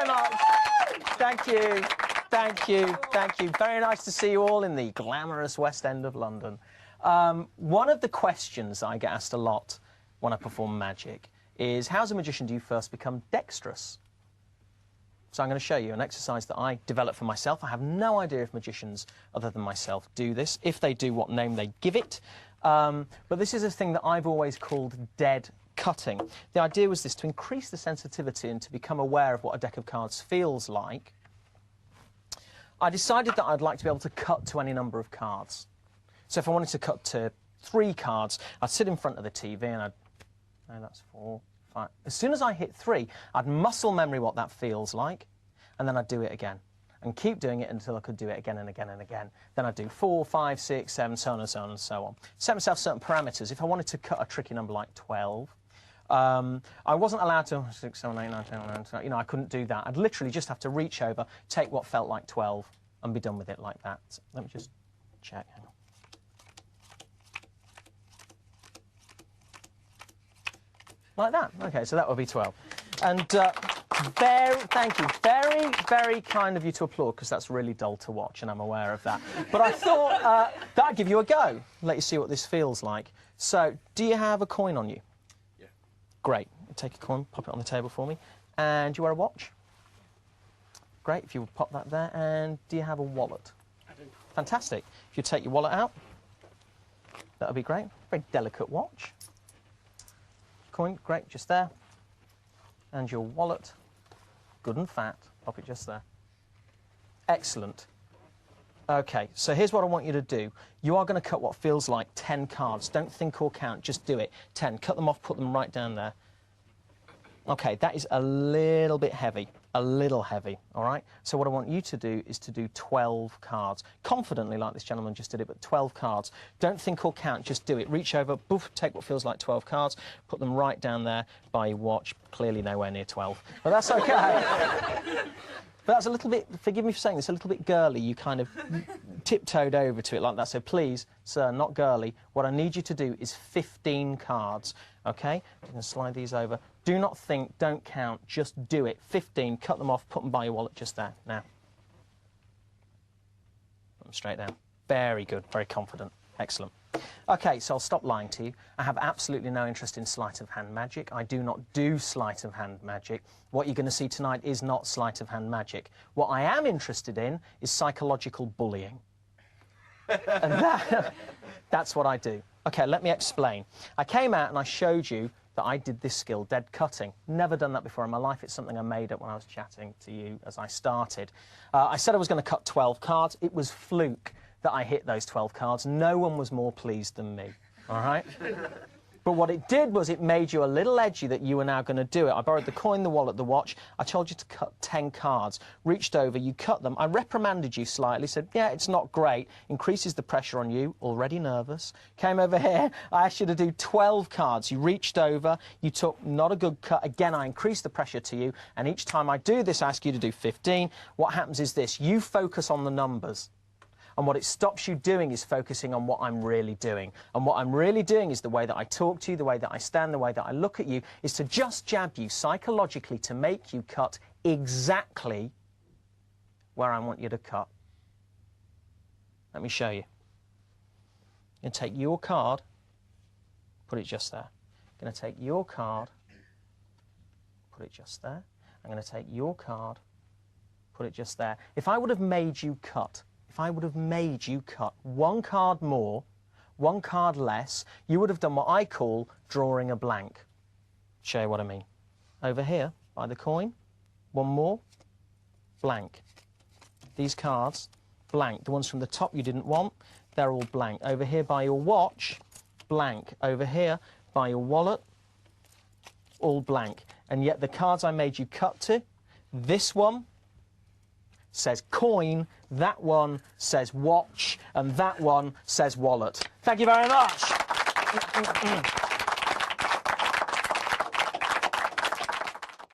very much. Thank you. Thank you. Thank you. Very nice to see you all in the glamorous West End of London. One of the questions I get asked a lot when I perform magic is, how as a magician do you first become dexterous? So I'm going to show you an exercise that I developed for myself. I have no idea if magicians other than myself do this. If they do, what name they give it. But this is a thing that I've always called dead cutting. The idea was this: to increase the sensitivity and to become aware of what a deck of cards feels like, I decided that I'd like to be able to cut to any number of cards. So if I wanted to cut to 3 cards, I'd sit in front of the TV and I'd... No, that's 4, 5. As soon as I hit 3, I'd muscle memory what that feels like, and then I'd do it again. And keep doing it until I could do it again and again and again. Then I'd do 4, 5, 6, 7, so on and so on and so on. Set myself certain parameters. If I wanted to cut a tricky number like 12, I wasn't allowed to 6, 7, 8, 9, 10, 11, 12, you know, I couldn't do that. I'd literally just have to reach over, take what felt like 12, and be done with it like that. So let me just check. Hang on. Like that. Okay, so that would be 12. And thank you. Very, very kind of you to applaud, because that's really dull to watch, and I'm aware of that. But I thought that I'd give you a go, let you see what this feels like. So, do you have a coin on you? Yeah. Great. Take a coin, pop it on the table for me. And do you wear a watch? Great, if you would pop that there. And do you have a wallet? I do. Fantastic. If you take your wallet out, that would be great. Very delicate watch. Coin, great, just there. And your wallet, good and fat, pop it just there. Excellent. OK, so here's what I want you to do. You are going to cut what feels like 10 cards. Don't think or count, just do it. 10, cut them off, put them right down there. OK, that is a little bit heavy. A little heavy, all right? So what I want you to do is to do 12 cards. Confidently, like this gentleman just did it, but 12 cards. Don't think or count, just do it. Reach over, boof, take what feels like 12 cards, put them right down there by your watch. Clearly nowhere near 12, but that's OK. But that's a little bit, forgive me for saying this, a little bit girly. You kind of tiptoed over to it like that. So please, sir, not girly. What I need you to do is 15 cards, OK? I'm going to slide these over. Do not think, don't count, just do it. 15, cut them off, put them by your wallet just there. Now. Put them straight down. Very good, very confident. Excellent. OK, so I'll stop lying to you. I have absolutely no interest in sleight of hand magic. I do not do sleight of hand magic. What you're going to see tonight is not sleight of hand magic. What I am interested in is psychological bullying. And that's what I do. OK, let me explain. I came out and I showed you that I did this skill, dead cutting. Never done that before in my life. It's something I made up when I was chatting to you as I started. I said I was going to cut 12 cards. It was fluke that I hit those 12 cards. No one was more pleased than me, all right? But what it did was it made you a little edgy that you were now going to do it. I borrowed the coin, the wallet, the watch. I told you to cut 10 cards. Reached over, you cut them. I reprimanded you slightly, said, yeah, it's not great. Increases the pressure on you, already nervous. Came over here, I asked you to do 12 cards. You reached over, you took not a good cut. Again, I increased the pressure to you. And each time I do this, I ask you to do 15. What happens is this, you focus on the numbers. And what it stops you doing is focusing on what I'm really doing. And what I'm really doing is the way that I talk to you, the way that I stand, the way that I look at you, is to just jab you psychologically to make you cut exactly where I want you to cut. Let me show you. I'm going to take your card, put it just there. I'm going to take your card, put it just there. I'm going to take your card, put it just there. If I would have made you cut, one card more, one card less, you would have done what I call drawing a blank. Show you what I mean. Over here, by the coin, one more, blank. These cards, blank. The ones from the top you didn't want, they're all blank. Over here by your watch, blank. Over here by your wallet, all blank. And yet the cards I made you cut to, this one says coin, that one says watch, and that one says wallet. Thank you very much.